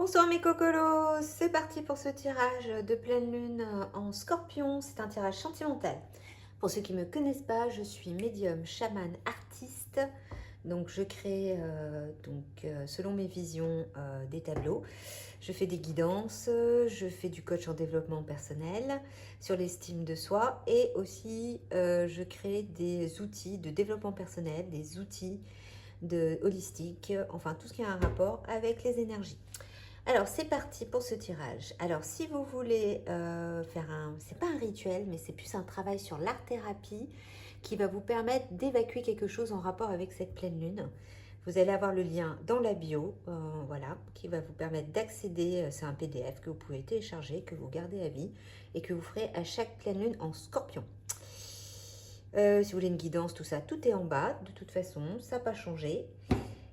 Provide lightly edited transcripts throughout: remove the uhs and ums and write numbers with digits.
Bonsoir mes cocolos, c'est parti pour ce tirage de pleine lune en scorpion, c'est un tirage sentimental. Pour ceux qui ne me connaissent pas, je suis médium, chaman, artiste, donc je crée selon mes visions des tableaux. Je fais des guidances, je fais du coach en développement personnel sur l'estime de soi et aussi je crée des outils de développement personnel, des outils de holistique, enfin tout ce qui a un rapport avec les énergies. Alors, c'est parti pour ce tirage. Alors, si vous voulez faire c'est pas un rituel, mais c'est plus un travail sur l'art-thérapie qui va vous permettre d'évacuer quelque chose en rapport avec cette pleine lune. Vous allez avoir le lien dans la bio, voilà, qui va vous permettre d'accéder. C'est un PDF que vous pouvez télécharger, que vous gardez à vie et que vous ferez à chaque pleine lune en scorpion. Si vous voulez une guidance, tout ça, tout est en bas. De toute façon, ça n'a pas changé.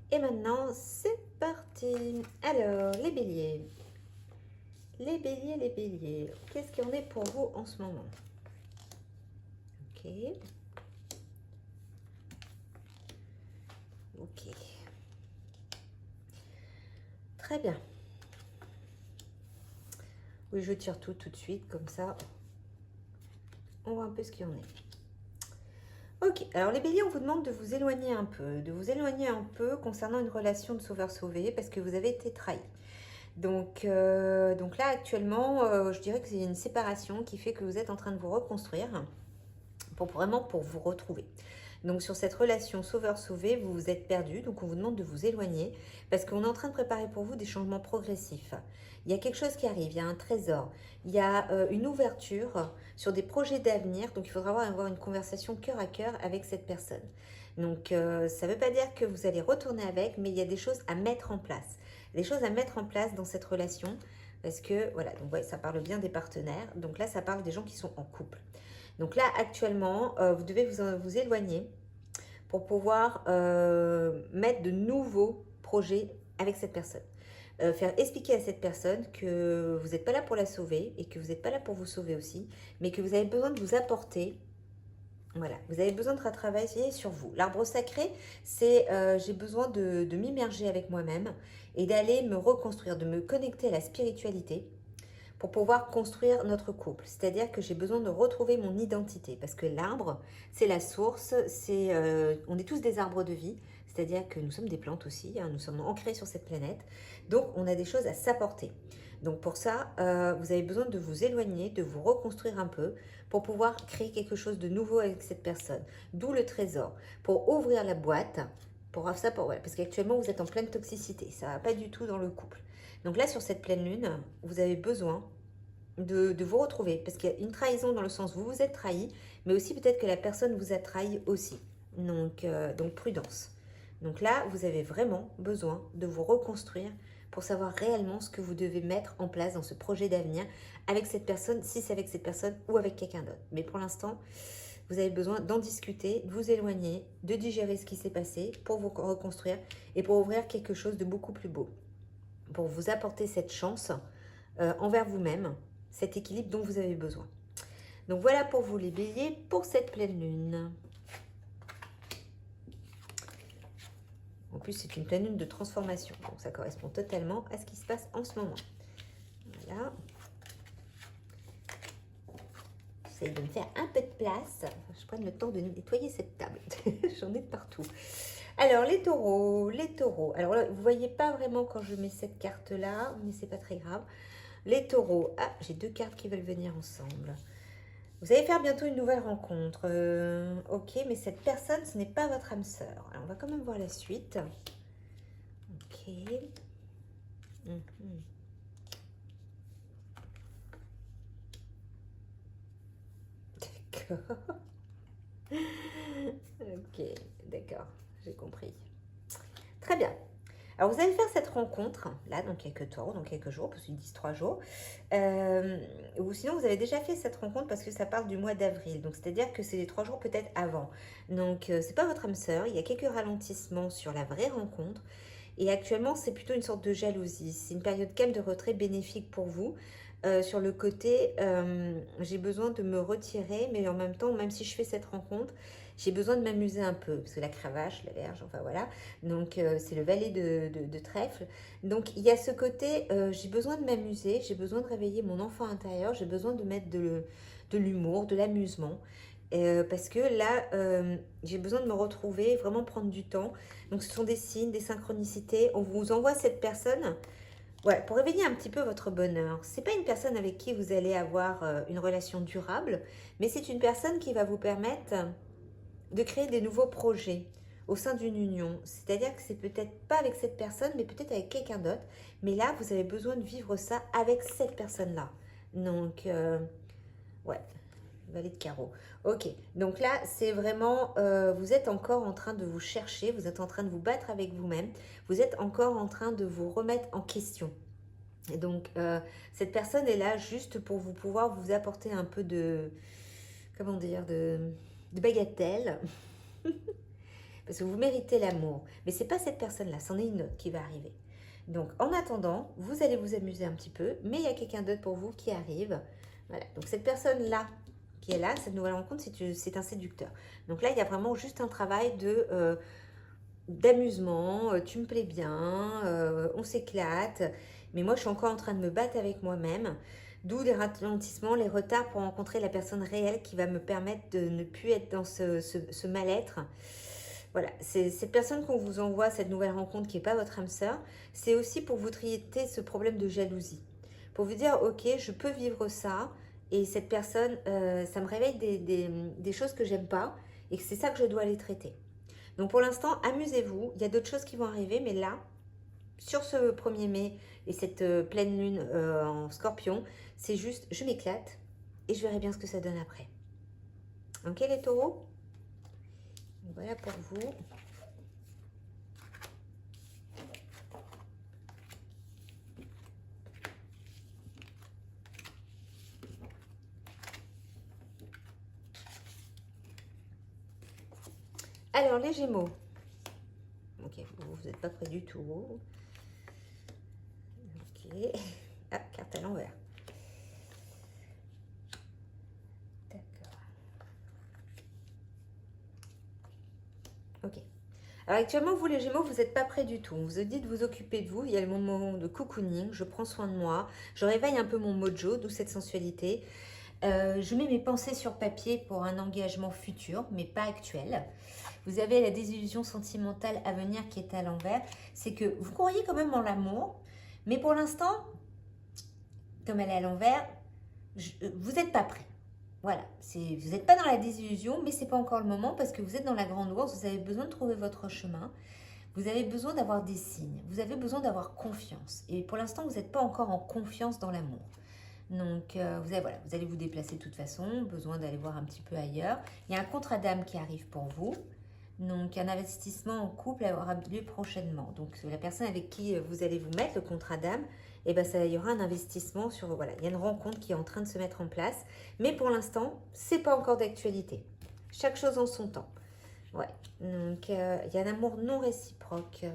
Et maintenant, c'est parti. Alors, les béliers. Les béliers, les béliers. Qu'est-ce qu'il y en est pour vous en ce moment? Ok. Ok. Très bien. Oui, je tire tout de suite, comme ça, on voit un peu ce qu'il y en est. Ok, alors les béliers, on vous demande de vous éloigner un peu, concernant une relation de sauveur-sauvé, parce que vous avez été trahi. Donc là, actuellement, je dirais que c'est une séparation qui fait que vous êtes en train de vous reconstruire pour vous retrouver. Donc sur cette relation sauveur-sauvé, vous vous êtes perdu, donc on vous demande de vous éloigner parce qu'on est en train de préparer pour vous des changements progressifs. Il y a quelque chose qui arrive, il y a un trésor, il y a une ouverture sur des projets d'avenir, donc il faudra avoir une conversation cœur à cœur avec cette personne. Donc ça ne veut pas dire que vous allez retourner avec, mais il y a des choses à mettre en place. Des choses à mettre en place dans cette relation parce que, voilà, donc ouais, ça parle bien des partenaires, donc là ça parle des gens qui sont en couple. Donc là, actuellement, vous devez vous éloigner pour pouvoir mettre de nouveaux projets avec cette personne. Faire expliquer à cette personne que vous n'êtes pas là pour la sauver et que vous n'êtes pas là pour vous sauver aussi, mais que vous avez besoin de vous apporter. Voilà, vous avez besoin de travailler sur vous. L'arbre sacré, c'est j'ai besoin de m'immerger avec moi-même et d'aller me reconstruire, de me connecter à la spiritualité pour pouvoir construire notre couple. C'est-à-dire que j'ai besoin de retrouver mon identité parce que l'arbre, c'est la source, on est tous des arbres de vie, c'est-à-dire que nous sommes des plantes aussi, hein, nous sommes ancrés sur cette planète, donc on a des choses à s'apporter. Donc pour ça, vous avez besoin de vous éloigner, de vous reconstruire un peu pour pouvoir créer quelque chose de nouveau avec cette personne. D'où le trésor, pour ouvrir la boîte, ouais, parce qu'actuellement vous êtes en pleine toxicité, ça ne va pas du tout dans le couple. Donc là, sur cette pleine lune, vous avez besoin de vous retrouver. Parce qu'il y a une trahison dans le sens où vous vous êtes trahi, mais aussi peut-être que la personne vous a trahi aussi. Donc prudence. Donc là, vous avez vraiment besoin de vous reconstruire pour savoir réellement ce que vous devez mettre en place dans ce projet d'avenir avec cette personne, si c'est avec cette personne ou avec quelqu'un d'autre. Mais pour l'instant, vous avez besoin d'en discuter, de vous éloigner, de digérer ce qui s'est passé pour vous reconstruire et pour ouvrir quelque chose de beaucoup plus beau. Pour vous apporter cette chance envers vous-même, cet équilibre dont vous avez besoin. Donc voilà pour vous les béliers pour cette pleine lune. En plus, c'est une pleine lune de transformation, donc ça correspond totalement à ce qui se passe en ce moment. Voilà. J'essaie de me faire un peu de place. Je prends le temps de nettoyer cette table. J'en ai de partout. Alors, les taureaux, les taureaux. Alors là, vous ne voyez pas vraiment quand je mets cette carte-là, mais c'est pas très grave. Les taureaux. Ah, j'ai deux cartes qui veulent venir ensemble. Vous allez faire bientôt une nouvelle rencontre. Ok, mais cette personne, ce n'est pas votre âme sœur. Alors, on va quand même voir la suite. Ok. D'accord. Ok, d'accord, j'ai compris. Très bien. Alors, vous allez faire cette rencontre, là, dans quelques temps, dans quelques jours, parce qu'ils disent 3 jours. Ou sinon, vous avez déjà fait cette rencontre parce que ça parle du mois d'avril. Donc, c'est-à-dire que c'est les 3 jours peut-être avant. Donc, c'est pas votre âme sœur. Il y a quelques ralentissements sur la vraie rencontre. Et actuellement, c'est plutôt une sorte de jalousie. C'est une période calme de retrait bénéfique pour vous. Sur le côté, j'ai besoin de me retirer, mais en même temps, même si je fais cette rencontre, J'ai besoin de m'amuser un peu, parce que la cravache, la Vierge, enfin voilà. Donc, c'est le valet de trèfle. Donc, il y a ce côté, j'ai besoin de m'amuser, j'ai besoin de réveiller mon enfant intérieur, j'ai besoin de mettre de l'humour, de l'amusement. Parce que là, j'ai besoin de me retrouver, vraiment prendre du temps. Donc, ce sont des signes, des synchronicités. On vous envoie cette personne. Ouais, pour réveiller un petit peu votre bonheur. C'est pas une personne avec qui vous allez avoir une relation durable, mais c'est une personne qui va vous permettre de créer des nouveaux projets au sein d'une union. C'est-à-dire que c'est peut-être pas avec cette personne, mais peut-être avec quelqu'un d'autre. Mais là, vous avez besoin de vivre ça avec cette personne-là. Donc, ouais, valet de carreau. Ok, donc là, c'est vraiment, vous êtes encore en train de vous chercher, vous êtes en train de vous battre avec vous-même, vous êtes encore en train de vous remettre en question. Et donc, cette personne est là juste pour vous pouvoir vous apporter un peu de, comment dire, de bagatelle. Parce que vous méritez l'amour. Mais c'est pas cette personne-là, c'en est une autre qui va arriver. Donc, en attendant, vous allez vous amuser un petit peu, mais il y a quelqu'un d'autre pour vous qui arrive. Voilà, donc cette personne-là qui est là, cette nouvelle rencontre, c'est un séducteur. Donc là, il y a vraiment juste un travail d'amusement, tu me plais bien, on s'éclate, mais moi je suis encore en train de me battre avec moi-même, d'où les ralentissements, les retards pour rencontrer la personne réelle qui va me permettre de ne plus être dans ce mal-être. Voilà, c'est cette personne qu'on vous envoie, cette nouvelle rencontre qui n'est pas votre âme sœur, c'est aussi pour vous traiter ce problème de jalousie, pour vous dire ok, je peux vivre ça, et cette personne, ça me réveille des choses que j'aime pas, et que c'est ça que je dois aller traiter. Donc pour l'instant, amusez-vous. Il y a d'autres choses qui vont arriver, mais là, sur ce 1er mai et cette pleine lune en scorpion, c'est juste, je m'éclate et je verrai bien ce que ça donne après. Ok les taureaux? Voilà pour vous. Alors les Gémeaux. Ok, vous n'êtes pas prêts du tout. Ok. Ah, carte à l'envers. D'accord. Ok. Alors actuellement, vous les Gémeaux, vous n'êtes pas prêts du tout. Vous vous dites de vous occuper de vous. Il y a le moment de cocooning. Je prends soin de moi. Je réveille un peu mon mojo, d'où cette sensualité. Je mets mes pensées sur papier pour un engagement futur, mais pas actuel. Vous avez la désillusion sentimentale à venir qui est à l'envers. C'est que vous croyez quand même en l'amour, mais pour l'instant, comme elle est à l'envers, vous n'êtes pas prêt. Voilà, vous n'êtes pas dans la désillusion, mais ce n'est pas encore le moment parce que vous êtes dans la grande ours, vous avez besoin de trouver votre chemin, vous avez besoin d'avoir des signes, vous avez besoin d'avoir confiance. Et pour l'instant, vous n'êtes pas encore en confiance dans l'amour. Donc, vous allez vous déplacer de toute façon, besoin d'aller voir un petit peu ailleurs. Il y a un contrat d'âme qui arrive pour vous. Donc, un investissement en couple aura lieu prochainement. Donc, la personne avec qui vous allez vous mettre le contrat d'âme, eh ben, il y aura un investissement sur... Voilà, il y a une rencontre qui est en train de se mettre en place. Mais pour l'instant, ce n'est pas encore d'actualité. Chaque chose en son temps. Ouais. Donc, il y a un amour non réciproque.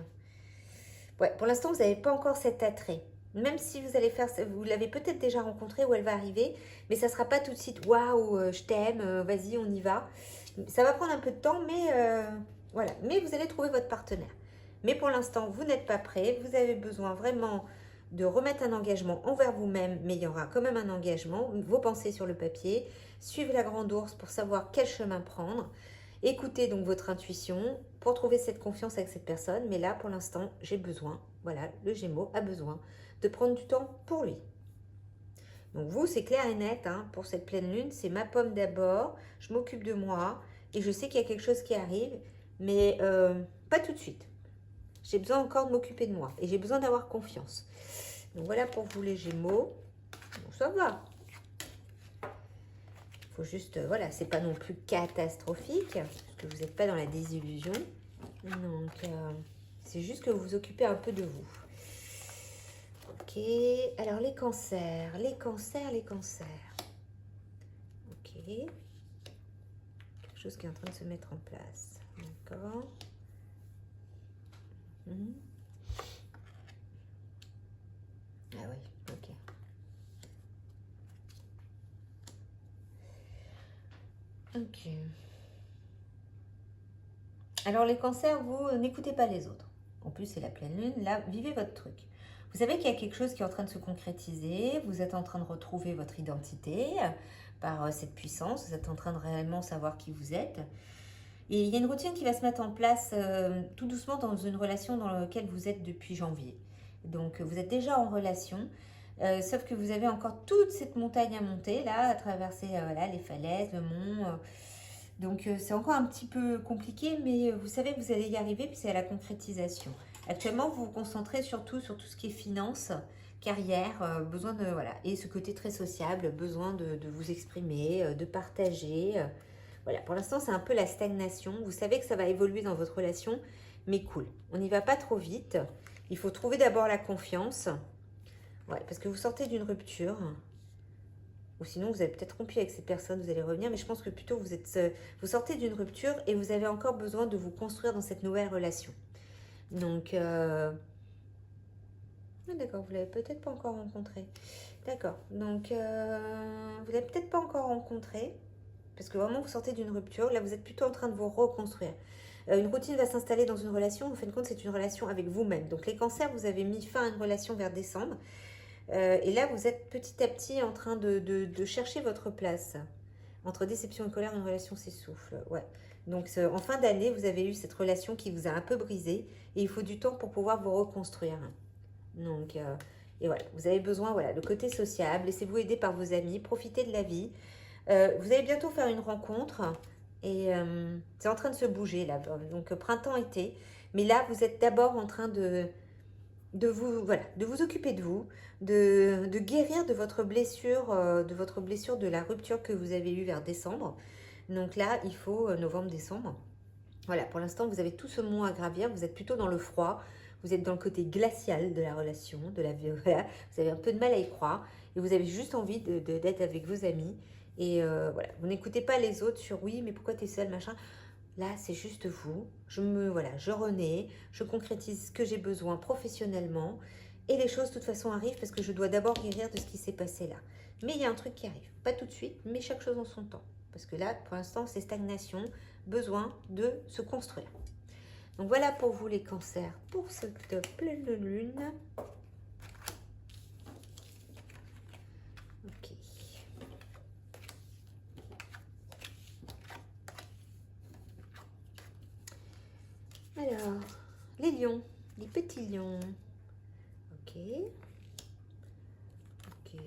Ouais, pour l'instant, vous n'avez pas encore cet attrait. Même si vous allez faire, vous l'avez peut-être déjà rencontrée ou elle va arriver, mais ça ne sera pas tout de suite, waouh, je t'aime, vas-y, on y va. Ça va prendre un peu de temps, mais voilà. Mais vous allez trouver votre partenaire. Mais pour l'instant, vous n'êtes pas prêt. Vous avez besoin vraiment de remettre un engagement envers vous-même, mais il y aura quand même un engagement. Vos pensées sur le papier. Suivez la grande ours pour savoir quel chemin prendre. Écoutez donc votre intuition pour trouver cette confiance avec cette personne. Mais là, pour l'instant, j'ai besoin, voilà, le Gémeaux a besoin de prendre du temps pour lui. Donc vous, c'est clair et net, hein, pour cette pleine lune, c'est ma pomme d'abord, je m'occupe de moi, et je sais qu'il y a quelque chose qui arrive, mais pas tout de suite. J'ai besoin encore de m'occuper de moi, et j'ai besoin d'avoir confiance. Donc voilà pour vous les Gémeaux. Bon, ça va. Il faut juste, voilà, c'est pas non plus catastrophique, parce que vous n'êtes pas dans la désillusion. Donc, c'est juste que vous vous occupez un peu de vous. Ok, alors les cancers, les cancers, les cancers. Ok. Quelque chose qui est en train de se mettre en place. D'accord. Ah oui, ok. Ok. Alors les cancers, vous n'écoutez pas les autres. En plus, c'est la pleine lune. Là, vivez votre truc. Vous savez qu'il y a quelque chose qui est en train de se concrétiser. Vous êtes en train de retrouver votre identité par cette puissance. Vous êtes en train de réellement savoir qui vous êtes. Et il y a une routine qui va se mettre en place tout doucement dans une relation dans laquelle vous êtes depuis janvier. Donc vous êtes déjà en relation, sauf que vous avez encore toute cette montagne à monter là, à traverser voilà, les falaises, le mont. Donc c'est encore un petit peu compliqué, mais vous savez que vous allez y arriver, puis c'est à la concrétisation. Actuellement, vous vous concentrez surtout sur tout ce qui est finance, carrière, besoin de... Voilà, et ce côté très sociable, besoin de vous exprimer, de partager. Voilà, pour l'instant, c'est un peu la stagnation. Vous savez que ça va évoluer dans votre relation, mais cool. On n'y va pas trop vite. Il faut trouver d'abord la confiance. Ouais, parce que vous sortez d'une rupture. Ou sinon, vous avez peut-être rompu avec cette personne, vous allez revenir. Mais je pense que plutôt, vous sortez d'une rupture et vous avez encore besoin de vous construire dans cette nouvelle relation. Donc, ah, d'accord, vous ne l'avez peut-être pas encore rencontré. D'accord, donc, vous ne l'avez peut-être pas encore rencontré. Parce que vraiment, vous sortez d'une rupture. Là, vous êtes plutôt en train de vous reconstruire. Une routine va s'installer dans une relation. En fin de compte, c'est une relation avec vous-même. Donc, les cancers, vous avez mis fin à une relation vers décembre. Et là, vous êtes petit à petit en train de chercher votre place. Entre déception et colère, une relation s'essouffle. Ouais. Donc, en fin d'année, vous avez eu cette relation qui vous a un peu brisé. Et il faut du temps pour pouvoir vous reconstruire. Donc, et voilà, vous avez besoin, voilà, le côté sociable. Laissez-vous aider par vos amis. Profitez de la vie. Vous allez bientôt faire une rencontre. Et c'est en train de se bouger là. Donc, printemps-été. Mais là, vous êtes d'abord en train de vous occuper de vous, de guérir de votre blessure, de la rupture que vous avez eue vers décembre. Donc là, il faut novembre-décembre. Voilà, pour l'instant, vous avez tout ce mont à gravir. Vous êtes plutôt dans le froid. Vous êtes dans le côté glacial de la relation, de la vie. Voilà. Vous avez un peu de mal à y croire. Et vous avez juste envie d'être avec vos amis. Et voilà, vous n'écoutez pas les autres sur oui, mais pourquoi tu es seule, machin. Là, c'est juste vous. Je renais, je concrétise ce que j'ai besoin professionnellement. Et les choses, de toute façon, arrivent parce que je dois d'abord guérir de ce qui s'est passé là. Mais il y a un truc qui arrive. Pas tout de suite, mais chaque chose en son temps. Parce que là, pour l'instant, c'est stagnation, besoin de se construire. Donc voilà pour vous les cancers, pour cette pleine lune. Ok. Alors, les lions, les petits lions. Ok. Ok.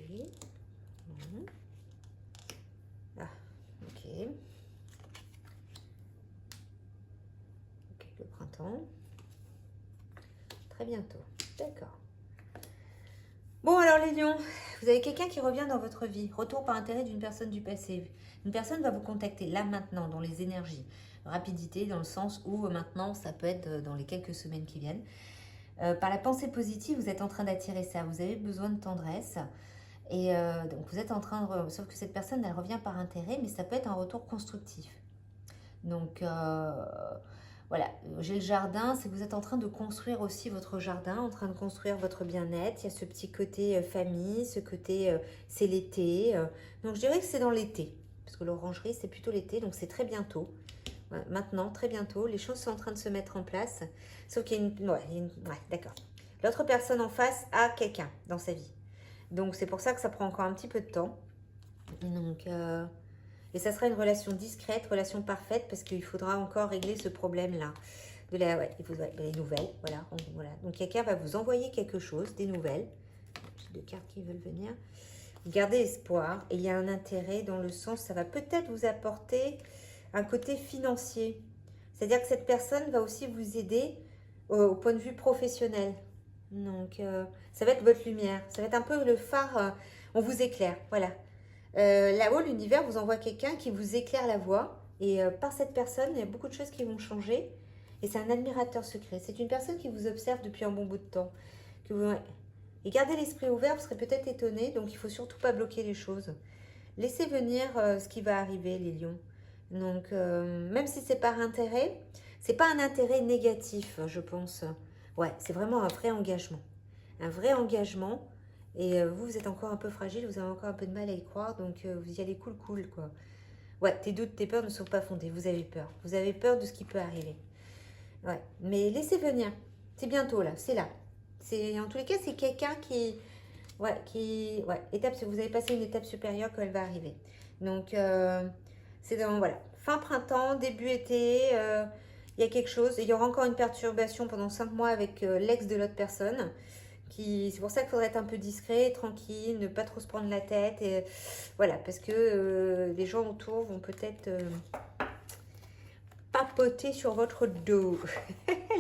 Ah, ok. Ok, le printemps. Très bientôt. D'accord. Bon, alors les lions, vous avez quelqu'un qui revient dans votre vie. Retour par intérêt d'une personne du passé. Une personne va vous contacter là, maintenant, dans les énergies. Rapidité, dans le sens où maintenant, ça peut être dans les quelques semaines qui viennent. Par la pensée positive, vous êtes en train d'attirer ça. Vous avez besoin de tendresse. Et donc, vous êtes en train de... Sauf que cette personne, elle revient par intérêt, mais ça peut être un retour constructif. Donc, voilà, j'ai le jardin, c'est que vous êtes en train de construire aussi votre jardin, en train de construire votre bien-être. Il y a ce petit côté famille, ce côté c'est l'été. Donc je dirais que c'est dans l'été, parce que l'orangerie c'est plutôt l'été, donc c'est très bientôt. Ouais, maintenant, très bientôt, les choses sont en train de se mettre en place. Sauf qu'il y a une... Ouais, d'accord. L'autre personne en face a quelqu'un dans sa vie. Donc c'est pour ça que ça prend encore un petit peu de temps. Donc... Et ça sera une relation discrète, relation parfaite, parce qu'il faudra encore régler ce problème-là. Ouais, il faudra les nouvelles, voilà. Donc quelqu'un va vous envoyer quelque chose, des nouvelles. J'ai 2 cartes qui veulent venir. Gardez espoir, et il y a un intérêt dans le sens, ça va peut-être vous apporter un côté financier. C'est-à-dire que cette personne va aussi vous aider au point de vue professionnel. Donc ça va être votre lumière, ça va être un peu le phare, on vous éclaire, voilà. Là-haut, l'univers vous envoie quelqu'un qui vous éclaire la voie. Et par cette personne, il y a beaucoup de choses qui vont changer. Et c'est un admirateur secret. C'est une personne qui vous observe depuis un bon bout de temps. Et gardez l'esprit ouvert, vous serez peut-être étonné. Donc, il ne faut surtout pas bloquer les choses. Laissez venir ce qui va arriver, les lions. Donc, même si c'est par intérêt, c'est pas un intérêt négatif, je pense. Ouais, c'est vraiment un vrai engagement. Un vrai engagement. Et vous êtes encore un peu fragile, vous avez encore un peu de mal à y croire, donc vous y allez cool, quoi. Ouais, tes doutes, tes peurs ne sont pas fondées, vous avez peur. Vous avez peur de ce qui peut arriver. Ouais, mais laissez venir. C'est bientôt là, c'est là. C'est en tous les cas, c'est quelqu'un étape, vous avez passé une étape supérieure quand elle va arriver. Donc c'est dans voilà, fin printemps, début été, il y a quelque chose. Il y aura encore une perturbation pendant 5 mois avec l'ex de l'autre personne. C'est pour ça qu'il faudrait être un peu discret, tranquille, ne pas trop se prendre la tête. Et, voilà, parce que les gens autour vont peut-être papoter sur votre dos,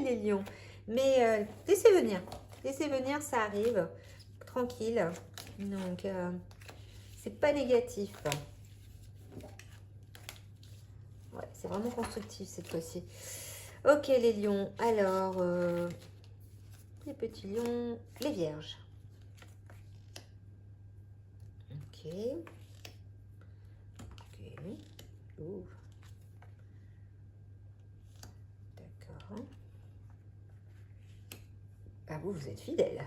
les lions. Mais laissez venir, ça arrive, tranquille. Donc, c'est pas négatif. Ouais, c'est vraiment constructif cette fois-ci. Ok, les lions. Alors, les petits lions, les vierges. Ok. Ok. Ouh. D'accord. Ah, vous êtes fidèle.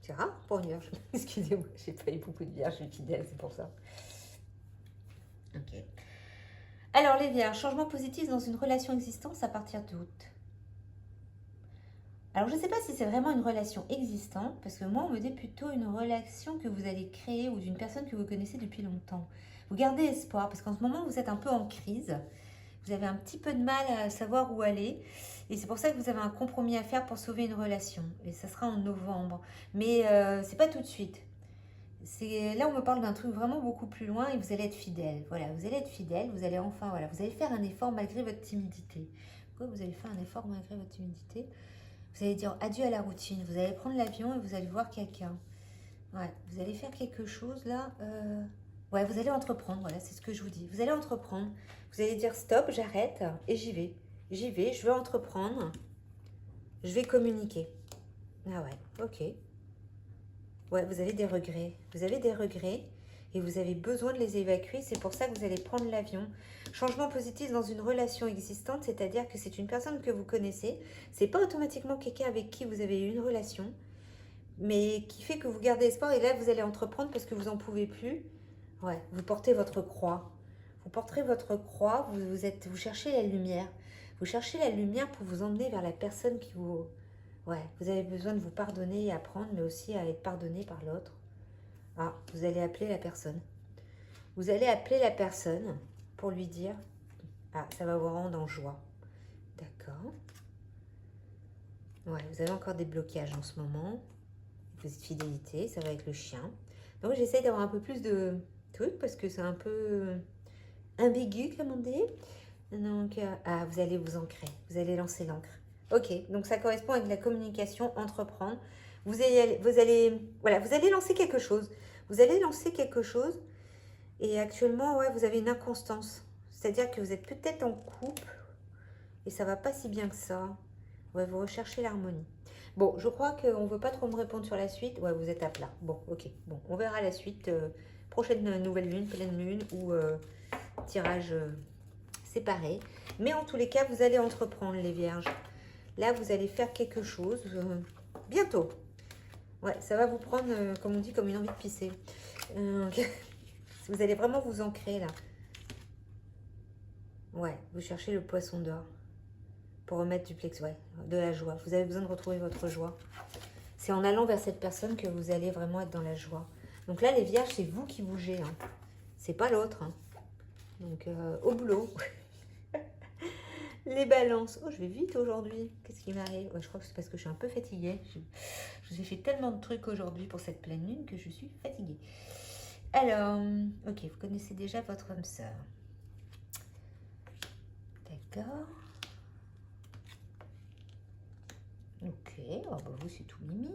C'est rare pour une vierge. Excusez-moi, j'ai pas eu beaucoup de vierges fidèles, c'est pour ça. Ok. Alors, les vierges, changement positif dans une relation existante à partir d'août. Alors, je ne sais pas si c'est vraiment une relation existante, parce que moi, on me dit plutôt une relation que vous allez créer ou d'une personne que vous connaissez depuis longtemps. Vous gardez espoir, parce qu'en ce moment, vous êtes un peu en crise. Vous avez un petit peu de mal à savoir où aller. Et c'est pour ça que vous avez un compromis à faire pour sauver une relation. Et ça sera en novembre. Mais c'est pas tout de suite. Là, on me parle d'un truc vraiment beaucoup plus loin et vous allez être fidèle. Voilà, vous allez être fidèle, vous allez enfin, voilà, vous allez faire un effort malgré votre timidité. Pourquoi vous allez faire un effort malgré votre timidité? Vous allez dire adieu à la routine. Vous allez prendre l'avion et vous allez voir quelqu'un. Ouais, vous allez faire quelque chose là. Ouais, vous allez entreprendre, voilà, c'est ce que je vous dis. Vous allez entreprendre. Vous allez dire stop, j'arrête et j'y vais. J'y vais, je vais entreprendre. Je vais communiquer. Ah ouais, ok. Ouais, vous avez des regrets. Vous avez des regrets et vous avez besoin de les évacuer. C'est pour ça que vous allez prendre l'avion. Changement positif dans une relation existante, c'est-à-dire que c'est une personne que vous connaissez. C'est pas automatiquement quelqu'un avec qui vous avez eu une relation, mais qui fait que vous gardez espoir. Et là, vous allez entreprendre parce que vous en pouvez plus. Ouais, vous portez votre croix. Vous porterez votre croix. Vous cherchez la lumière. Vous cherchez la lumière pour vous emmener vers la personne qui vous... Ouais, vous avez besoin de vous pardonner et apprendre, mais aussi à être pardonné par l'autre. Ah, vous allez appeler la personne. Vous allez appeler la personne pour lui dire... Ah, ça va vous rendre en joie. D'accord. Ouais, vous avez encore des blocages en ce moment. Vous êtes fidélité, ça va avec le chien. Donc, j'essaie d'avoir un peu plus de trucs parce que c'est un peu ambigu, comme on dit. Donc, vous allez vous ancrer. Vous allez lancer l'encre. Ok, donc ça correspond avec la communication, entreprendre. Voilà, vous allez lancer quelque chose. Vous allez lancer quelque chose et actuellement, ouais, vous avez une inconstance. C'est-à-dire que vous êtes peut-être en couple et ça va pas si bien que ça. Ouais, vous recherchez l'harmonie. Bon, je crois qu'on ne veut pas trop me répondre sur la suite. Ouais, vous êtes à plat. Bon, ok. Bon, on verra la suite. Prochaine nouvelle lune, pleine lune ou tirage séparé. Mais en tous les cas, vous allez entreprendre les vierges. Là, vous allez faire quelque chose bientôt. Ouais, ça va vous prendre, comme on dit, comme une envie de pisser. Vous allez vraiment vous ancrer là. Ouais, vous cherchez le poisson d'or pour remettre du plex, ouais, de la joie. Vous avez besoin de retrouver votre joie. C'est en allant vers cette personne que vous allez vraiment être dans la joie. Donc là, les vierges, c'est vous qui bougez. Hein. C'est pas l'autre. Hein. Donc, au boulot. Les balances. Oh, je vais vite aujourd'hui. Qu'est-ce qui m'arrive? Ouais, je crois que c'est parce que je suis un peu fatiguée. Je vous ai fait tellement de trucs aujourd'hui pour cette pleine lune que je suis fatiguée. Alors, ok, vous connaissez déjà votre âme sœur. D'accord. Ok, oh bah vous c'est tout mimi.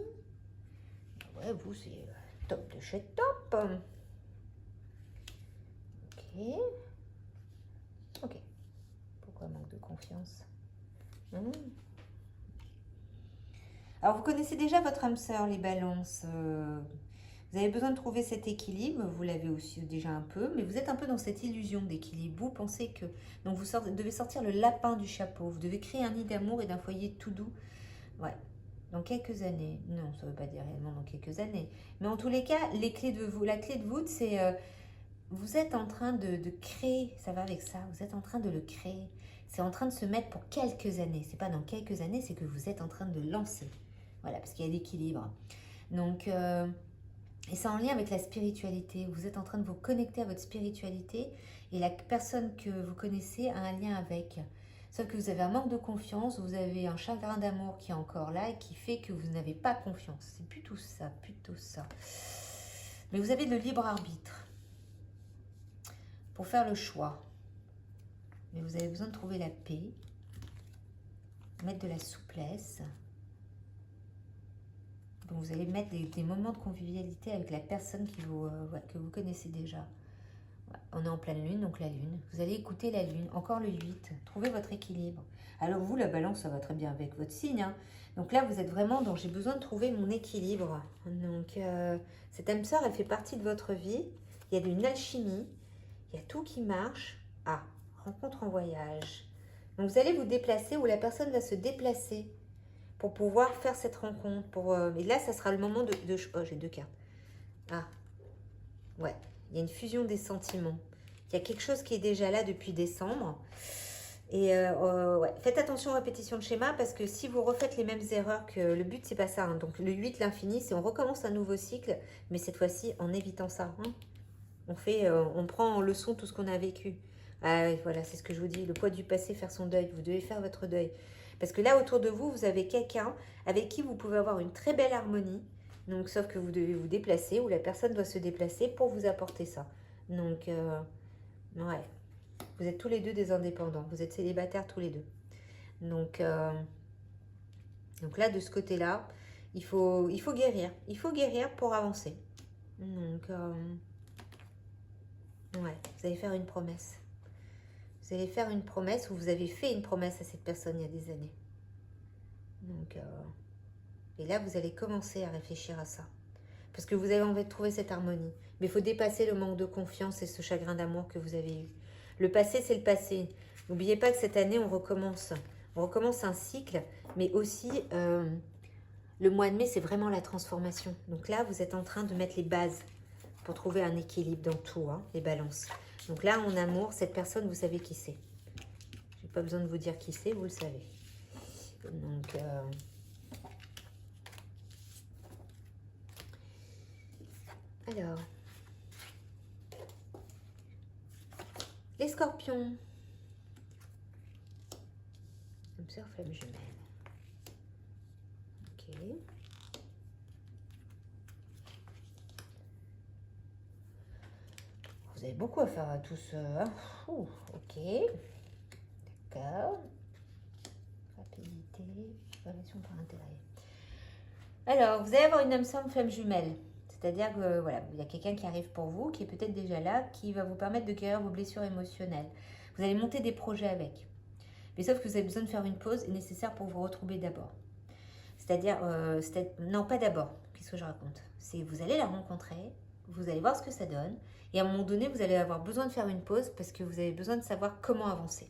Ouais, vous c'est top de chez top. Ok. Ok. Pourquoi manque de confiance? Alors vous connaissez déjà votre âme sœur, les balances. Vous avez besoin de trouver cet équilibre. Vous l'avez aussi déjà un peu, mais vous êtes un peu dans cette illusion d'équilibre. Vous pensez que... Donc vous devez sortir le lapin du chapeau. Vous devez créer un nid d'amour et d'un foyer tout doux. Ouais. Dans quelques années. Non, ça ne veut pas dire réellement dans quelques années. Mais en tous les cas, la clé de voûte, c'est vous êtes en train de créer, ça va avec ça, vous êtes en train de le créer. C'est en train de se mettre pour quelques années. C'est pas dans quelques années, c'est que vous êtes en train de lancer. Voilà, parce qu'il y a l'équilibre. Donc, et c'est en lien avec la spiritualité. Vous êtes en train de vous connecter à votre spiritualité et la personne que vous connaissez a un lien avec. Sauf que vous avez un manque de confiance, vous avez un chagrin d'amour qui est encore là et qui fait que vous n'avez pas confiance. C'est plutôt ça, plutôt ça. Mais vous avez le libre arbitre pour faire le choix. Mais vous avez besoin de trouver la paix, mettre de la souplesse. Donc vous allez mettre des moments de convivialité avec la personne que vous connaissez déjà. Ouais, on est en pleine lune, donc la lune. Vous allez écouter la lune, encore le 8, trouvez votre équilibre. Alors vous, la balance, ça va très bien avec votre signe. Hein. Donc là, vous êtes vraiment dans j'ai besoin de trouver mon équilibre. Donc cette âme sœur, elle fait partie de votre vie. Il y a une alchimie, il y a tout qui marche. Ah, rencontre en voyage. Donc vous allez vous déplacer ou la personne va se déplacer pour pouvoir faire cette rencontre. Et là, ça sera le moment de oh, j'ai 2 cartes. Ah, ouais. Il y a une fusion des sentiments. Il y a quelque chose qui est déjà là depuis décembre. Et ouais. Faites attention aux répétitions de schéma parce que si vous refaites les mêmes erreurs, que le but, c'est pas ça. Hein. Donc le 8, l'infini, c'est on recommence un nouveau cycle, mais cette fois-ci en évitant ça. Hein. On prend en leçon tout ce qu'on a vécu. Ah, voilà, c'est ce que je vous dis. Le poids du passé, faire son deuil. Vous devez faire votre deuil. Parce que là, autour de vous, vous avez quelqu'un avec qui vous pouvez avoir une très belle harmonie. Donc, sauf que vous devez vous déplacer ou la personne doit se déplacer pour vous apporter ça. Donc, ouais. Vous êtes tous les deux des indépendants. Vous êtes célibataires tous les deux. Donc là, de ce côté-là, il faut guérir. Il faut guérir pour avancer. Donc, ouais, vous allez faire une promesse. Vous allez faire une promesse ou vous avez fait une promesse à cette personne il y a des années. Donc, et là, vous allez commencer à réfléchir à ça. Parce que vous avez envie de trouver cette harmonie. Mais il faut dépasser le manque de confiance et ce chagrin d'amour que vous avez eu. Le passé, c'est le passé. N'oubliez pas que cette année, on recommence. On recommence un cycle, mais aussi, le mois de mai, c'est vraiment la transformation. Donc là, vous êtes en train de mettre les bases pour trouver un équilibre dans tout, hein, les balances. Donc là, en amour, cette personne, vous savez qui c'est. Je n'ai pas besoin de vous dire qui c'est, vous le savez. Donc, alors, les scorpions. Âme sœur, flamme jumelle. Ok. Vous avez beaucoup à faire à tous. Ok. D'accord. Rapidité. Relation par intérêt. Alors, vous allez avoir une âme sœur, flamme jumelle. C'est-à-dire que voilà, il y a quelqu'un qui arrive pour vous, qui est peut-être déjà là, qui va vous permettre de guérir vos blessures émotionnelles. Vous allez monter des projets avec. Mais sauf que vous avez besoin de faire une pause est nécessaire pour vous retrouver d'abord. C'est-à-dire, non, pas d'abord. Qu'est-ce que je raconte? C'est vous allez la rencontrer, vous allez voir ce que ça donne, et à un moment donné, vous allez avoir besoin de faire une pause parce que vous avez besoin de savoir comment avancer.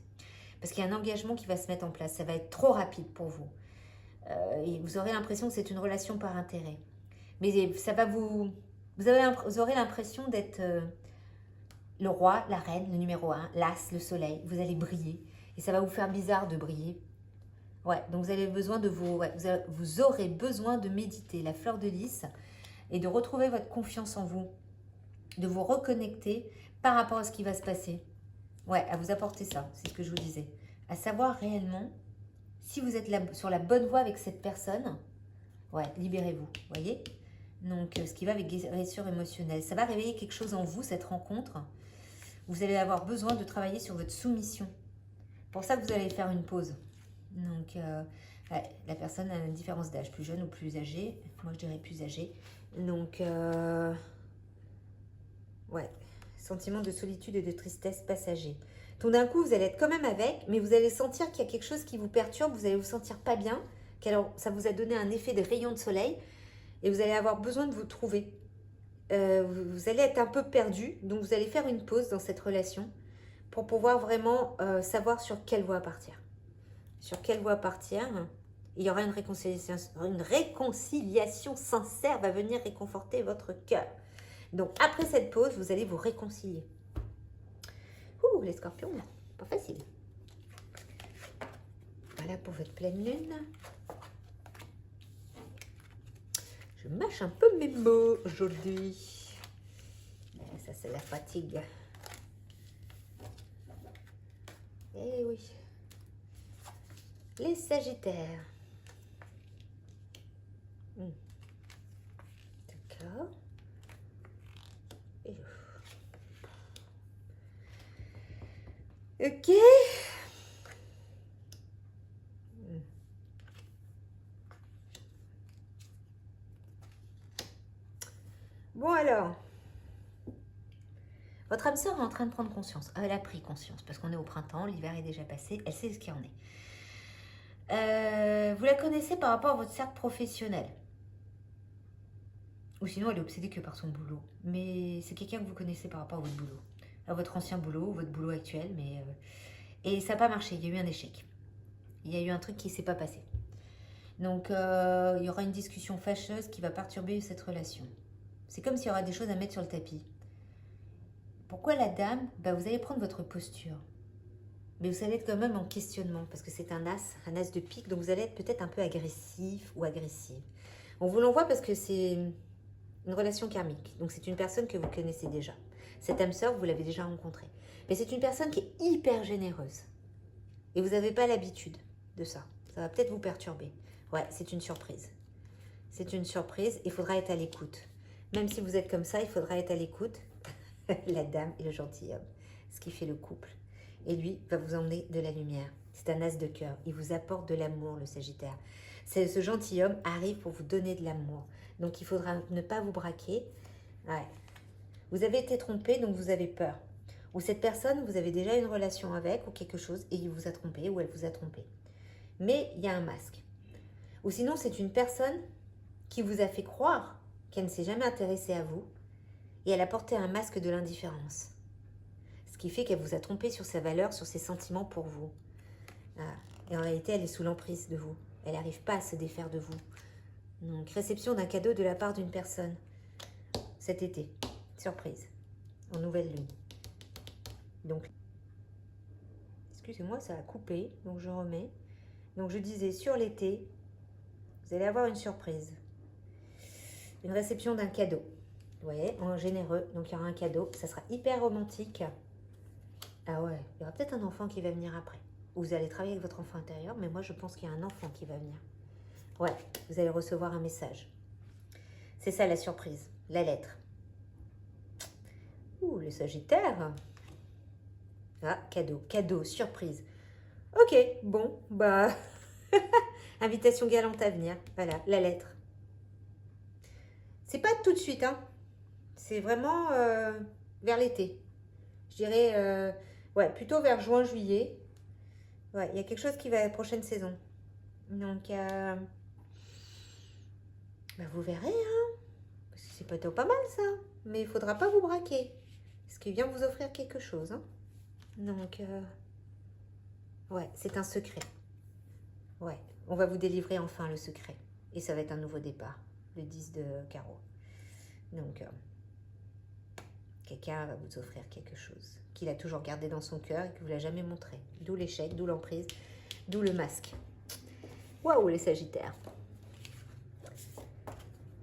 Parce qu'il y a un engagement qui va se mettre en place. Ça va être trop rapide pour vous. Et vous aurez l'impression que c'est une relation par intérêt. Mais ça va vous aurez l'impression d'être le roi, la reine, le numéro 1, l'as, le soleil. Vous allez briller. Et ça va vous faire bizarre de briller. Ouais, donc vous avez besoin de vous aurez besoin de méditer la fleur de lys et de retrouver votre confiance en vous. De vous reconnecter par rapport à ce qui va se passer. Ouais, à vous apporter ça, c'est ce que je vous disais. À savoir réellement si vous êtes sur la bonne voie avec cette personne. Ouais, libérez-vous, voyez. Donc, ce qui va avec guérison émotionnelle. Ça va réveiller quelque chose en vous, cette rencontre. Vous allez avoir besoin de travailler sur votre soumission. Pour ça que vous allez faire une pause. Donc, ouais, la personne a une différence d'âge, plus jeune ou plus âgée. Moi, je dirais plus âgée. Donc, ouais, sentiment de solitude et de tristesse passager. Tout d'un coup, vous allez être quand même avec, mais vous allez sentir qu'il y a quelque chose qui vous perturbe. Vous allez vous sentir pas bien. Alors, ça vous a donné un effet de rayon de soleil. Et vous allez avoir besoin de vous trouver. Vous allez être un peu perdu. Donc, vous allez faire une pause dans cette relation pour pouvoir vraiment savoir sur quelle voie partir. Sur quelle voie partir. Il y aura une réconciliation sincère va venir réconforter votre cœur. Donc, après cette pause, vous allez vous réconcilier. Ouh, les scorpions, pas facile. Voilà pour votre pleine lune. Je mâche un peu mes mots aujourd'hui. Ça, c'est la fatigue. Eh oui. Les Sagittaires. D'accord. Ok. Bon alors. Votre âme sœur est en train de prendre conscience. Elle a pris conscience parce qu'on est au printemps, l'hiver est déjà passé, elle sait ce qu'il en est. Vous la connaissez par rapport à votre cercle professionnel. Ou sinon, elle est obsédée que par son boulot. Mais c'est quelqu'un que vous connaissez par rapport à votre boulot. À votre ancien boulot, votre boulot actuel. Mais et ça n'a pas marché, il y a eu un échec. Il y a eu un truc qui ne s'est pas passé. Donc, il y aura une discussion fâcheuse qui va perturber cette relation. C'est comme s'il y aura des choses à mettre sur le tapis. Pourquoi la dame? Vous allez prendre votre posture. Mais vous allez être quand même en questionnement, parce que c'est un as de pique, donc vous allez être peut-être un peu agressif ou agressive. On vous l'envoie parce que c'est une relation karmique, donc c'est une personne que vous connaissez déjà. Cette âme sœur, vous l'avez déjà rencontrée. Mais c'est une personne qui est hyper généreuse. Et vous n'avez pas l'habitude de ça. Ça va peut-être vous perturber. Ouais, c'est une surprise. C'est une surprise, il faudra être à l'écoute. Même si vous êtes comme ça, il faudra être à l'écoute. La dame et le gentilhomme, ce qui fait le couple. Et lui va vous emmener de la lumière. C'est un as de cœur. Il vous apporte de l'amour, le Sagittaire. Ce gentilhomme arrive pour vous donner de l'amour. Donc, il faudra ne pas vous braquer. Ouais. Vous avez été trompé, donc vous avez peur. Ou cette personne, vous avez déjà une relation avec ou quelque chose et il vous a trompé ou elle vous a trompé. Mais il y a un masque. Ou sinon, c'est une personne qui vous a fait croire qu'elle ne s'est jamais intéressée à vous et elle a porté un masque de l'indifférence. Ce qui fait qu'elle vous a trompé sur sa valeur, sur ses sentiments pour vous. Et en réalité, elle est sous l'emprise de vous. Elle n'arrive pas à se défaire de vous. Donc, réception d'un cadeau de la part d'une personne cet été. Surprise. En nouvelle lune. Donc, excusez-moi, ça a coupé. Donc, je remets. Donc, je disais, sur l'été, vous allez avoir une surprise. Une réception d'un cadeau. Vous voyez, en généreux. Donc, il y aura un cadeau. Ça sera hyper romantique. Ah ouais, il y aura peut-être un enfant qui va venir après. Vous allez travailler avec votre enfant intérieur, mais moi, je pense qu'il y a un enfant qui va venir. Ouais, vous allez recevoir un message. C'est ça, la surprise. La lettre. Ouh, le Sagittaire. Ah, cadeau, cadeau, surprise. Ok, bon, invitation galante à venir. Voilà, la lettre. C'est pas tout de suite, hein. C'est vraiment vers l'été. Je dirais, ouais, plutôt vers juin-juillet. Ouais, il y a quelque chose qui va à la prochaine saison. Donc, vous verrez, hein. Parce que c'est plutôt pas mal, ça. Mais il faudra pas vous braquer. Parce qu'il vient vous offrir quelque chose, hein. Donc, ouais, c'est un secret. Ouais, on va vous délivrer enfin le secret. Et ça va être un nouveau départ. Le 10 de carreau. Donc, quelqu'un va vous offrir quelque chose qu'il a toujours gardé dans son cœur et que vous ne l'a jamais montré. D'où l'échec, d'où l'emprise, d'où le masque. Waouh, les Sagittaires.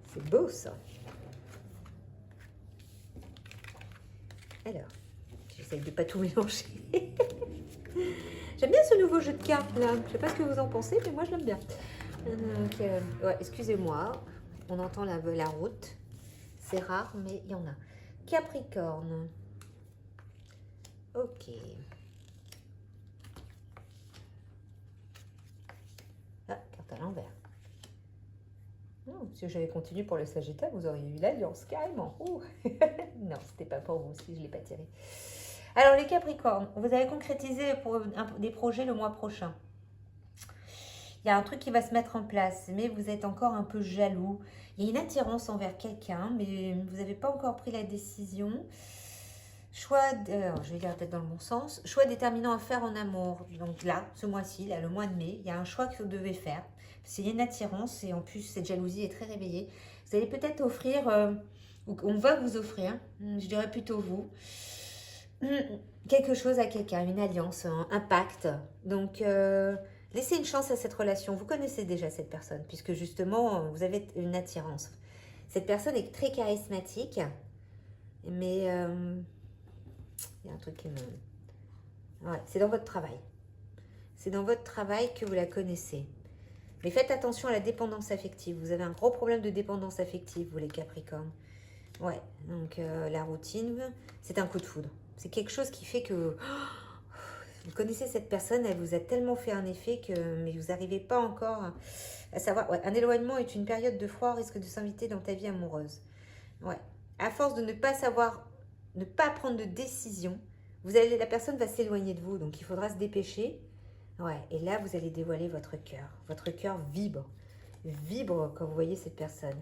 C'est beau, ça. Alors, j'essaie de ne pas tout mélanger. J'aime bien ce nouveau jeu de cartes, là. Je ne sais pas ce que vous en pensez, mais moi, je l'aime bien. Donc, ouais, excusez-moi. On entend la route. C'est rare, mais il y en a. Capricorne. Ok. Ah, carte à l'envers. Si j'avais continué pour le Sagittaire, vous auriez eu l'alliance, carrément. Non, c'était pas pour vous, si je ne l'ai pas tiré. Alors, les Capricornes, vous allez concrétiser pour des projets le mois prochain. Il y a un truc qui va se mettre en place, mais vous êtes encore un peu jaloux. Il y a une attirance envers quelqu'un, mais vous n'avez pas encore pris la décision. Choix, je vais lire peut-être dans le bon sens. Choix déterminant à faire en amour. Donc là, ce mois-ci, là, le mois de mai, il y a un choix que vous devez faire. Parce qu'il y a une attirance et en plus, cette jalousie est très réveillée. Vous allez peut-être offrir on va vous offrir, je dirais plutôt vous, quelque chose à quelqu'un, une alliance, un pacte. Donc, laissez une chance à cette relation. Vous connaissez déjà cette personne, puisque justement, vous avez une attirance. Cette personne est très charismatique, mais il y a un truc qui me... Ouais, c'est dans votre travail. C'est dans votre travail que vous la connaissez. Mais faites attention à la dépendance affective. Vous avez un gros problème de dépendance affective, vous les Capricornes. Ouais, donc la routine, c'est un coup de foudre. C'est quelque chose qui fait que vous connaissez cette personne, elle vous a tellement fait un effet que mais vous n'arrivez pas encore à savoir. Ouais, un éloignement est une période de froid, risque de s'inviter dans ta vie amoureuse. Ouais, à force de ne pas savoir, ne pas prendre de décision, la personne va s'éloigner de vous, donc il faudra se dépêcher. Ouais, et là vous allez dévoiler votre cœur. Votre cœur vibre quand vous voyez cette personne.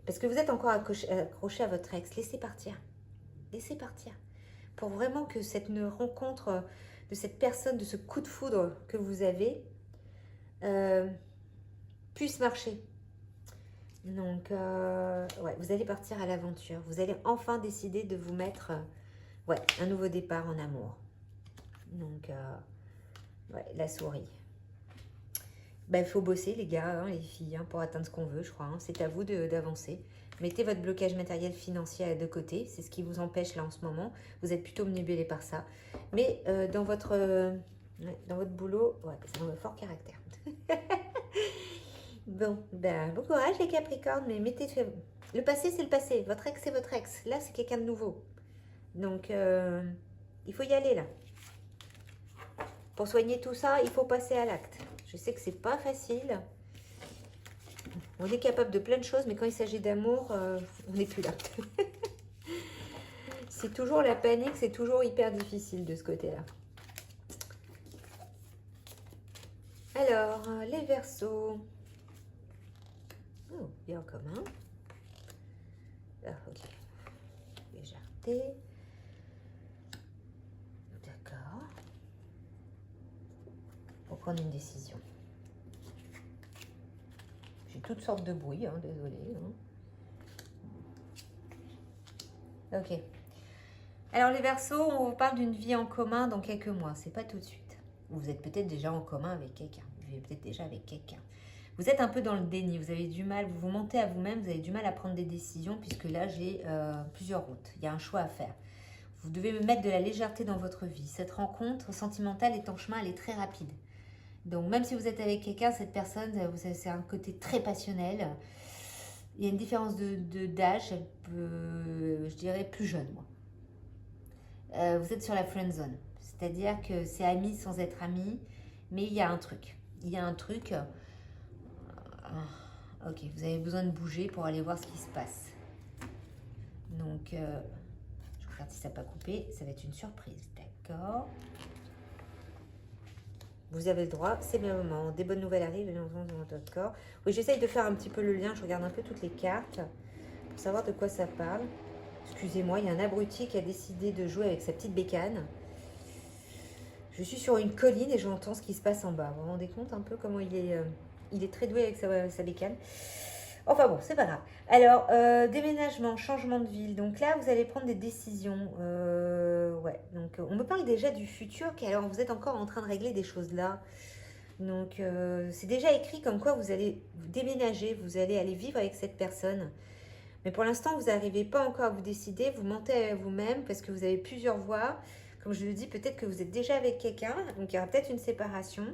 Parce que vous êtes encore accroché à votre ex. Laissez partir. Laissez partir. Pour vraiment que cette rencontre de cette personne, de ce coup de foudre que vous avez, puisse marcher. Donc, ouais, vous allez partir à l'aventure. Vous allez enfin décider de vous mettre ouais, un nouveau départ en amour. Donc, ouais, la souris. Ben, il faut bosser, les gars, hein, les filles, hein, pour atteindre ce qu'on veut, je crois. Hein. C'est à vous d'avancer. Mettez votre blocage matériel financier de côté. C'est ce qui vous empêche là en ce moment. Vous êtes plutôt manipulé par ça. Mais dans votre boulot, ouais, c'est un fort caractère. Bon, ben, bon courage les Capricornes, mais mettez... Le passé, c'est le passé. Votre ex, c'est votre ex. Là, c'est quelqu'un de nouveau. Donc, il faut y aller là. Pour soigner tout ça, il faut passer à l'acte. Je sais que c'est pas facile. On est capable de plein de choses, mais quand il s'agit d'amour, on n'est plus là. C'est toujours la panique, c'est toujours hyper difficile de ce côté-là. Alors, les Verseaux. Oh, bien en commun. Ah, ok. Légèreté. D'accord. Pour prendre une décision. J'ai toutes sortes de bruits, hein, désolée. Hein. Ok. Alors les Verseaux, on vous parle d'une vie en commun dans quelques mois. C'est pas tout de suite. Vous êtes peut-être déjà en commun avec quelqu'un. Vous vivez peut-être déjà avec quelqu'un. Vous êtes un peu dans le déni. Vous avez du mal. Vous vous mentez à vous-même. Vous avez du mal à prendre des décisions puisque là, j'ai plusieurs routes. Il y a un choix à faire. Vous devez mettre de la légèreté dans votre vie. Cette rencontre sentimentale est en chemin. Elle est très rapide. Donc, même si vous êtes avec quelqu'un, cette personne, c'est un côté très passionnel. Il y a une différence d'âge, elle peut, je dirais, plus jeune, moi. Vous êtes sur la friend zone. C'est-à-dire que c'est ami sans être ami, mais il y a un truc. Il y a un truc. Ok, vous avez besoin de bouger pour aller voir ce qui se passe. Donc, je regarde si ça n'a pas coupé. Ça va être une surprise, d'accord. Vous avez le droit, c'est bien le moment. Des bonnes nouvelles arrivent, les enfants de votre corps. Oui, j'essaye de faire un petit peu le lien. Je regarde un peu toutes les cartes pour savoir de quoi ça parle. Excusez-moi, il y a un abruti qui a décidé de jouer avec sa petite bécane. Je suis sur une colline et j'entends ce qui se passe en bas. Vous vous rendez compte un peu comment il est très doué avec sa bécane. Enfin bon, c'est pas grave. Alors, déménagement, changement de ville. Donc là, vous allez prendre des décisions. Ouais, donc on me parle déjà du futur. Alors, vous êtes encore en train de régler des choses là. Donc, c'est déjà écrit comme quoi vous allez déménager, vous allez aller vivre avec cette personne. Mais pour l'instant, vous n'arrivez pas encore à vous décider. Vous mentez à vous-même parce que vous avez plusieurs voies. Comme je le dis, peut-être que vous êtes déjà avec quelqu'un. Donc, il y aura peut-être une séparation.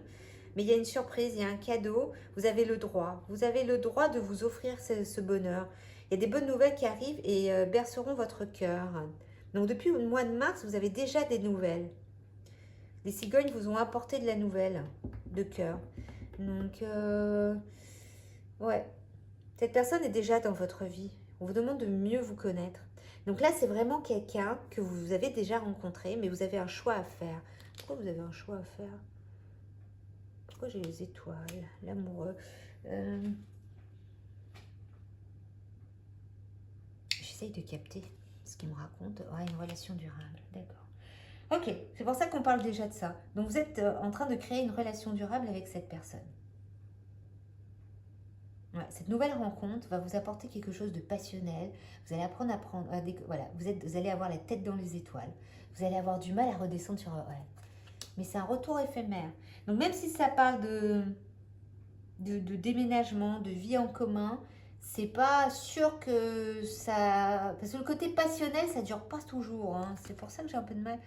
Mais il y a une surprise, il y a un cadeau. Vous avez le droit. Vous avez le droit de vous offrir ce bonheur. Il y a des bonnes nouvelles qui arrivent et berceront votre cœur. Donc, depuis le mois de mars, vous avez déjà des nouvelles. Les cigognes vous ont apporté de la nouvelle de cœur. Donc, ouais. Cette personne est déjà dans votre vie. On vous demande de mieux vous connaître. Donc là, c'est vraiment quelqu'un que vous avez déjà rencontré, mais vous avez un choix à faire. Pourquoi vous avez un choix à faire? Pourquoi j'ai les étoiles? L'amoureux. J'essaye de capter ce qu'il me raconte. Ouais, une relation durable. D'accord. Ok, c'est pour ça qu'on parle déjà de ça. Donc vous êtes en train de créer une relation durable avec cette personne. Ouais, cette nouvelle rencontre va vous apporter quelque chose de passionnel. Vous allez apprendre à prendre... voilà, vous allez avoir la tête dans les étoiles. Vous allez avoir du mal à redescendre sur... Ouais. Mais c'est un retour éphémère. Donc même si ça parle de déménagement, de vie en commun, c'est pas sûr que ça... Parce que le côté passionnel, ça dure pas toujours. Hein. C'est pour ça que j'ai un peu de mal.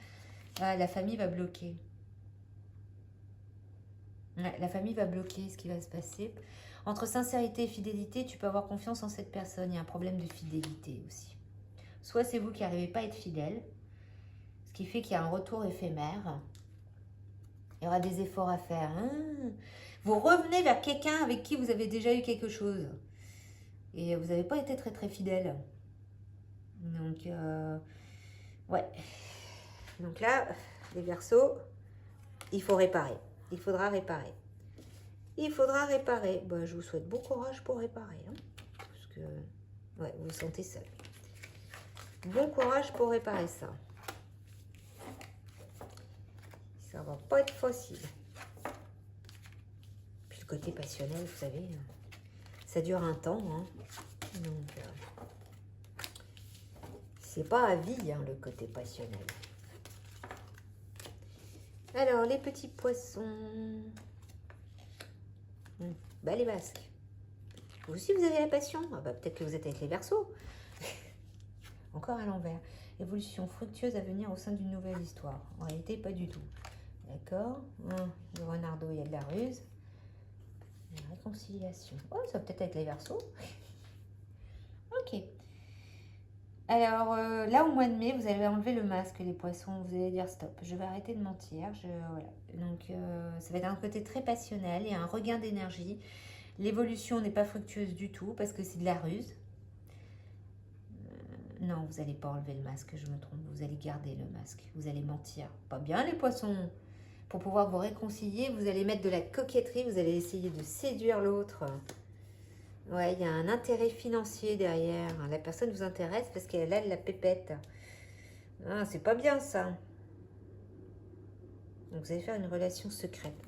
Ah, la famille va bloquer. Ouais, la famille va bloquer ce qui va se passer. Entre sincérité et fidélité, tu peux avoir confiance en cette personne. Il y a un problème de fidélité aussi. Soit c'est vous qui n'arrivez pas à être fidèle, ce qui fait qu'il y a un retour éphémère. Il y aura des efforts à faire. Vous revenez vers quelqu'un avec qui vous avez déjà eu quelque chose. Et vous n'avez pas été très très fidèle. Donc, ouais. Donc là, les Verseaux, il faut réparer. Il faudra réparer. Il faudra réparer. Bah, je vous souhaite bon courage pour réparer. Hein, parce que, ouais, vous vous sentez seul. Bon courage pour réparer ça. Ça va pas être facile. Puis le côté passionnel, vous savez, ça dure un temps. Hein. Donc, c'est pas à vie, hein, le côté passionnel. Alors, les petits poissons. Bah, les masques. Vous aussi, vous avez la passion. Ah bah, peut-être que vous êtes avec les Verseaux. Encore à l'envers. Évolution fructueuse à venir au sein d'une nouvelle histoire. En réalité, pas du tout. D'accord. Le renardeau, il y a de la ruse. La réconciliation. Oh, ça va peut-être être les Verseaux. Ok. Alors, là, au mois de mai, vous allez enlever le masque, les poissons. Vous allez dire stop. Je vais arrêter de mentir. Voilà. Donc, ça va être un côté très passionnel et un regain d'énergie. L'évolution n'est pas fructueuse du tout parce que c'est de la ruse. Non, vous n'allez pas enlever le masque, je me trompe. Vous allez garder le masque. Vous allez mentir. Pas bien, les poissons. Pour pouvoir vous réconcilier, vous allez mettre de la coquetterie. Vous allez essayer de séduire l'autre. Ouais, il y a un intérêt financier derrière. La personne vous intéresse parce qu'elle a de la pépette. Ah, c'est pas bien, ça. Donc, vous allez faire une relation secrète.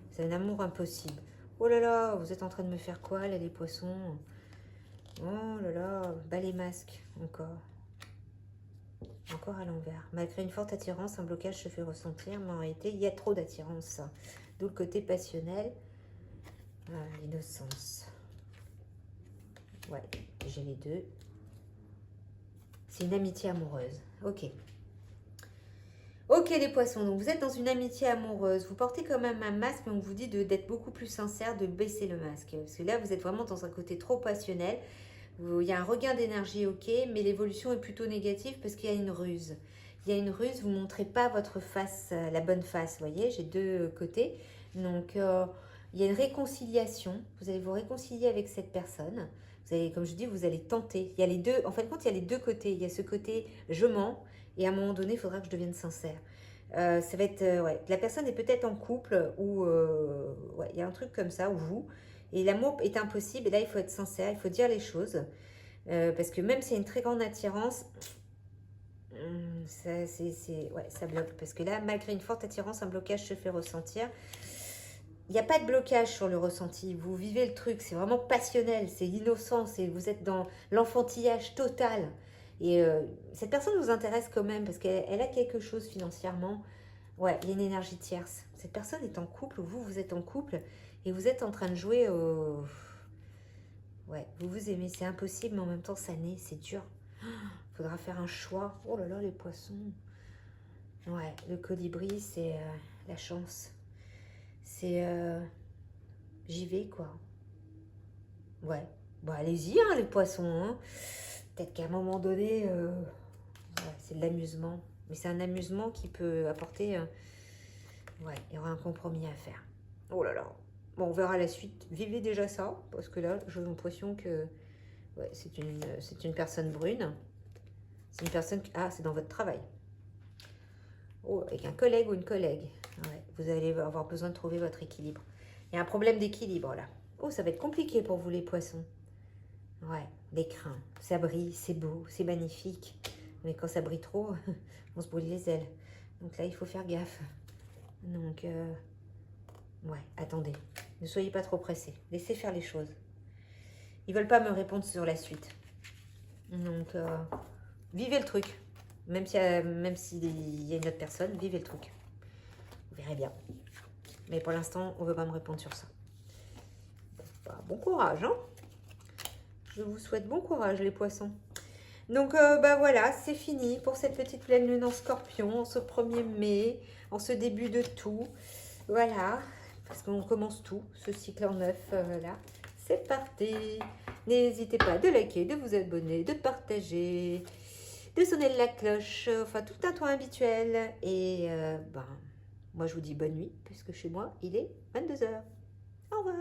C'est un amour impossible. Oh là là, vous êtes en train de me faire quoi, là, les poissons? Oh là là, bas les masques, encore. Encore à l'envers. Malgré une forte attirance, un blocage se fait ressentir, mais en réalité, il y a trop d'attirance. D'où le côté passionnel. L'innocence. Ouais, j'ai les deux. C'est une amitié amoureuse. Ok. Ok les poissons, donc vous êtes dans une amitié amoureuse. Vous portez quand même un masque, mais on vous dit d'être beaucoup plus sincère, de baisser le masque. Parce que là, vous êtes vraiment dans un côté trop passionnel. Il y a un regain d'énergie, ok, mais l'évolution est plutôt négative parce qu'il y a une ruse. Il y a une ruse, vous ne montrez pas votre face, la bonne face, vous voyez, j'ai deux côtés. Donc, il y a une réconciliation. Vous allez vous réconcilier avec cette personne. Vous allez, comme je dis, vous allez tenter. Il y a les deux, en fin de compte, il y a les deux côtés. Il y a ce côté je mens et à un moment donné, il faudra que je devienne sincère. Ça va être, ouais, la personne est peut-être en couple ou ouais, il y a un truc comme ça, ou vous. Et l'amour est impossible et là, il faut être sincère, il faut dire les choses. Parce que même s'il y a une très grande attirance, ouais, ça bloque. Parce que là, malgré une forte attirance, un blocage se fait ressentir. Il n'y a pas de blocage sur le ressenti. Vous vivez le truc, c'est vraiment passionnel, c'est innocent, vous êtes dans l'enfantillage total. Et cette personne vous intéresse quand même parce qu'elle a quelque chose financièrement. Ouais, il y a une énergie tierce. Cette personne est en couple, ou vous êtes en couple, et vous êtes en train de jouer au... Ouais, vous vous aimez, c'est impossible, mais en même temps, ça naît, c'est dur. Il faudra faire un choix. Oh là là, les poissons. Ouais, le colibri, c'est la chance. C'est... j'y vais, quoi. Ouais. Bon, allez-y, hein, les poissons. Hein. Peut-être qu'à un moment donné, ouais, c'est de l'amusement. Mais c'est un amusement qui peut apporter... ouais, il y aura un compromis à faire. Oh là là. Bon, on verra la suite. Vivez déjà ça, parce que là, j'ai l'impression que... Ouais, c'est une personne brune. C'est une personne... Ah, c'est dans votre travail. Oh, avec un collègue ou une collègue. Ouais, vous allez avoir besoin de trouver votre équilibre. Il y a un problème d'équilibre, là. Oh, ça va être compliqué pour vous, les poissons. Ouais, l'écrin. Ça brille, c'est beau, c'est magnifique. Mais quand ça brille trop, on se brûle les ailes. Donc là, il faut faire gaffe. Donc, ouais, attendez. Ne soyez pas trop pressés. Laissez faire les choses. Ils veulent pas me répondre sur la suite. Donc, vivez le truc. Même s'il y a une autre personne, vivez le truc. Vous verrez bien. Mais pour l'instant, on ne veut pas me répondre sur ça. Bon courage, hein. Je vous souhaite bon courage, les poissons. Donc, voilà, c'est fini pour cette petite pleine lune en scorpion, en ce 1er mai, en ce début de tout. Voilà, parce qu'on commence tout, ce cycle en neuf, là. C'est parti. N'hésitez pas de liker, de vous abonner, de partager, de sonner la cloche, enfin tout un tour habituel. Et moi je vous dis bonne nuit, puisque chez moi il est 22 h. Au revoir.